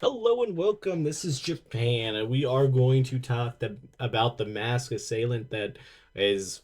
Hello and welcome. This is Japan, and we are going to talk about the mask assailant that is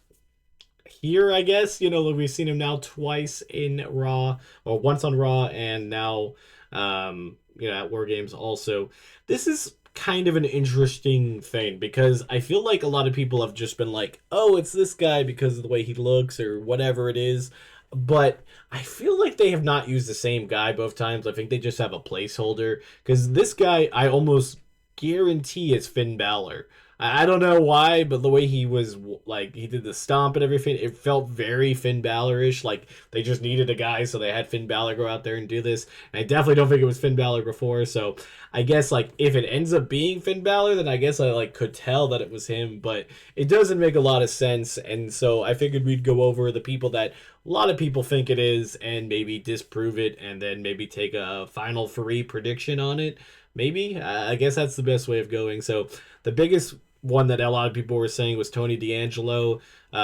here, I guess. We've seen him now twice in Raw, or once on Raw, and now, at War Games also. This is kind of an interesting thing because I feel like a lot of people have just been like, oh, it's this guy because of the way he looks or whatever it is. But I feel like they have not used the same guy both times. I think they just have a placeholder because this guy, I almost guarantee is Finn Balor. I don't know why, but the way he was, like, he did the stomp and everything, it felt very Finn Balor-ish. Like, they just needed a guy, so they had Finn Balor go out there and do this. And I definitely don't think it was Finn Balor before, so I guess, like, if it ends up being Finn Balor, then I guess I, like, could tell that it was him, but it doesn't make a lot of sense, and so I figured we'd go over the people that a lot of people think it is and maybe disprove it and then maybe take a final three prediction on it. Maybe. I guess that's the best way of going. So the biggest one that a lot of people were saying was Tony D'Angelo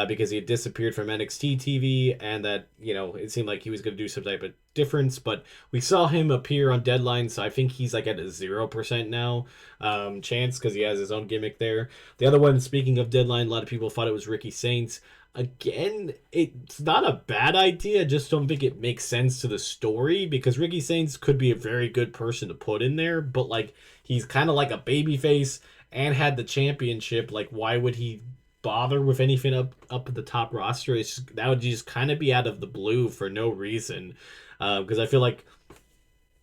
because he had disappeared from NXT TV and that, it seemed like he was going to do some type of difference. But we saw him appear on Deadline, so I think he's like at a 0% now chance because he has his own gimmick there. The other one, speaking of Deadline, a lot of people thought it was Ricky Saints. Again, it's not a bad idea. I just don't think it makes sense to the story because Ricky Saints could be a very good person to put in there, but like he's kind of like a babyface and had the championship. Like, why would he bother with anything up at the top roster? That would just kind of be out of the blue for no reason. Because I feel like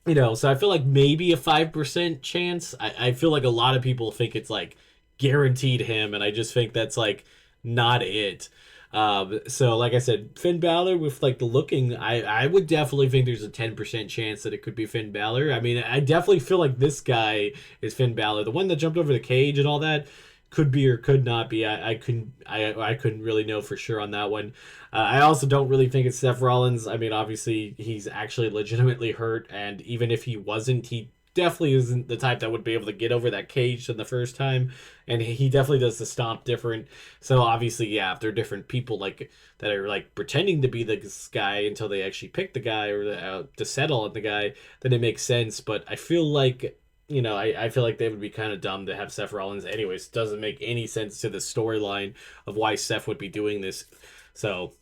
so I feel like maybe a 5% chance. I feel like a lot of people think it's like guaranteed him, and I just think that's like not it. So like I said, Finn Balor with like the looking, I would definitely think there's a 10% chance that it could be Finn Balor. I mean, I definitely feel like this guy is Finn Balor. The one that jumped over the cage and all that could be or could not be. I couldn't really know for sure on that one. I also don't really think it's Seth Rollins. I mean, obviously he's actually legitimately hurt, and even if he wasn't, he definitely isn't the type that would be able to get over that cage in the first time, and he definitely does the stomp different. So obviously, yeah, if they're different people like that are like pretending to be this guy until they actually pick the guy or to settle on the guy, then it makes sense. But I feel like I feel like they would be kind of dumb to have Seth Rollins. Anyways, it doesn't make any sense to the storyline of why Seth would be doing this. So,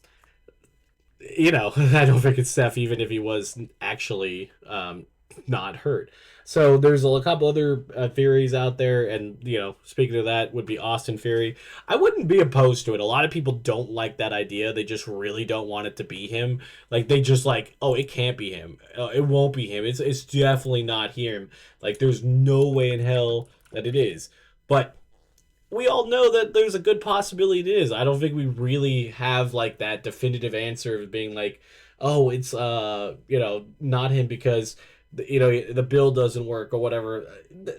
I don't think it's Seth, even if he was actually not hurt. So there's a couple other theories out there, and speaking of that, would be Austin Theory. I wouldn't be opposed to it. A lot of people don't like that idea. They just really don't want it to be him. Like they just like, oh, it can't be him. It won't be him. It's definitely not him. Like there's no way in hell that it is. But we all know that there's a good possibility it is. I don't think we really have like that definitive answer of being like, oh, it's not him because the bill doesn't work or whatever.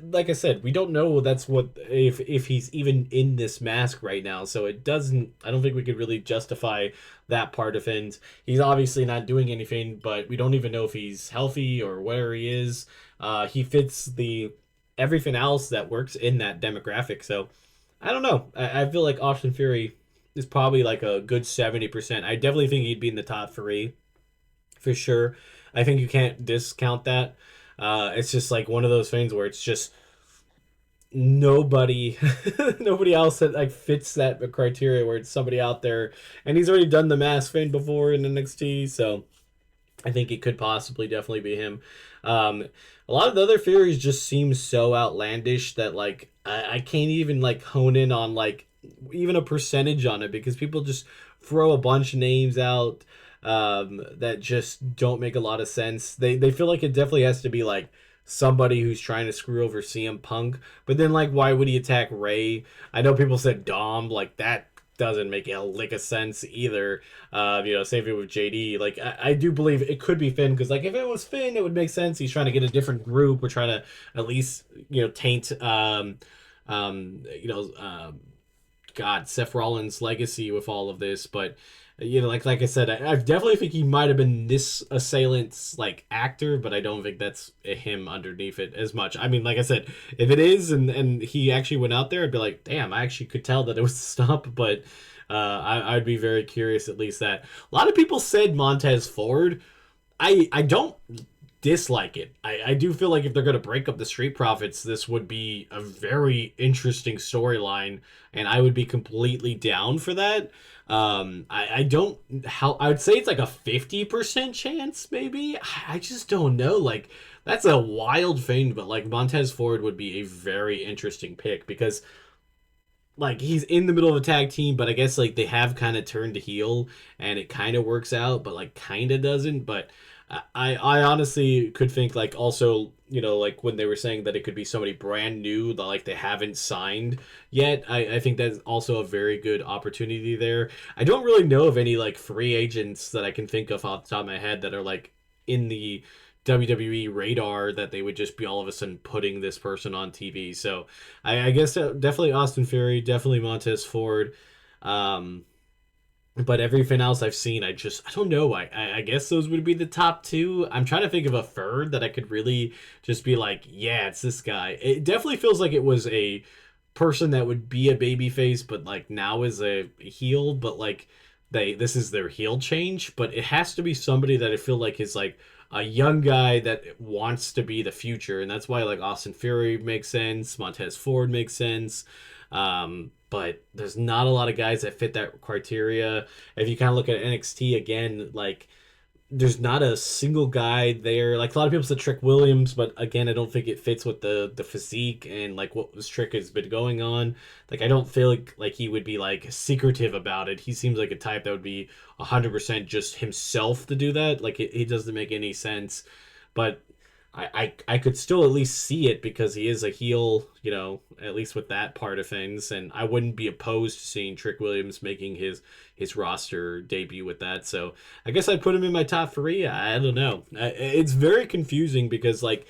Like I said, we don't know that's what if he's even in this mask right now. So it doesn't. I don't think we could really justify that part of things. He's obviously not doing anything, but we don't even know if he's healthy or where he is. He fits the everything else that works in that demographic. So I don't know. I feel like Austin Fury is probably like a good 70%. I definitely think he'd be in the top three for sure. I think you can't discount that. It's just like one of those things where it's just nobody nobody else that like fits that criteria where it's somebody out there, and he's already done the mask thing before in NXT, so I think it could possibly definitely be him. A lot of the other theories just seem so outlandish that like I can't even like hone in on like even a percentage on it because people just throw a bunch of names out that just don't make a lot of sense. They feel like it definitely has to be like somebody who's trying to screw over CM Punk, but then like why would he attack Ray? I know people said Dom, like that doesn't make a lick of sense either. Same thing with JD. Like I do believe it could be Finn because like if it was Finn, it would make sense. He's trying to get a different group. We're trying to at least taint you know God Seth Rollins' legacy with all of this, but. Like I said, I definitely think he might have been this assailant's like actor, but I don't think that's him underneath it as much. I mean, like I said, if it is and he actually went out there, I'd be like, damn, I actually could tell that it was the stump, but I'd be very curious at least that. A lot of people said Montez Ford. I don't dislike it. I do feel like if they're going to break up the Street Profits, this would be a very interesting storyline, and I would be completely down for that. I don't how I would say it's like a 50% chance, maybe. I just don't know. Like that's a wild thing, but like Montez Ford would be a very interesting pick because like he's in the middle of a tag team, but I guess like they have kind of turned to heel, and it kind of works out, but like kind of doesn't. But I honestly could think like also like when they were saying that it could be somebody brand new that like they haven't signed yet. I think that's also a very good opportunity there. I don't really know of any like free agents that I can think of off the top of my head that are like in the WWE radar that they would just be all of a sudden putting this person on TV. So I guess definitely Austin Theory, definitely Montez Ford. Um, but everything else I've seen, I don't know. I guess those would be the top two. I'm trying to think of a third that I could really just be like, yeah, it's this guy. It definitely feels like it was a person that would be a baby face, but like now is a heel, but like this is their heel change. But it has to be somebody that I feel like is like a young guy that wants to be the future, and that's why like Austin Fury makes sense, Montez Ford makes sense. But there's not a lot of guys that fit that criteria. If you kind of look at NXT again, like there's not a single guy there. Like a lot of people said Trick Williams, but again, I don't think it fits with the physique and like what this Trick has been going on. Like I don't feel like he would be like secretive about it. He seems like a type that would be 100% just himself to do that. Like it doesn't make any sense. But I could still at least see it because he is a heel, at least with that part of things, and I wouldn't be opposed to seeing Trick Williams making his roster debut with that. So I guess I'd put him in my top three. I don't know. It's very confusing because like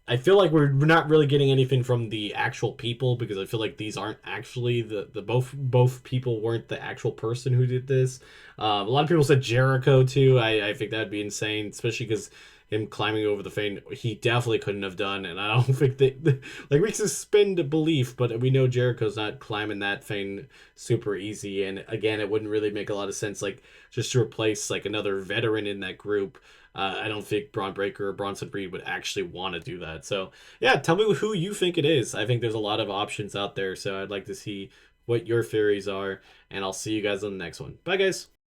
I feel like we're not really getting anything from the actual people because I feel like these aren't actually the both people weren't the actual person who did this. A lot of people said Jericho too. I think that'd be insane, especially because him climbing over the thing he definitely couldn't have done, and I don't think like we suspend belief, but we know Jericho's not climbing that thing super easy. And again, it wouldn't really make a lot of sense like just to replace like another veteran in that group. I don't think Braun Breaker or Bronson Reed would actually want to do that. So, yeah, tell me who you think it is. I think there's a lot of options out there, so I'd like to see what your theories are, and I'll see you guys on the next one. Bye, guys.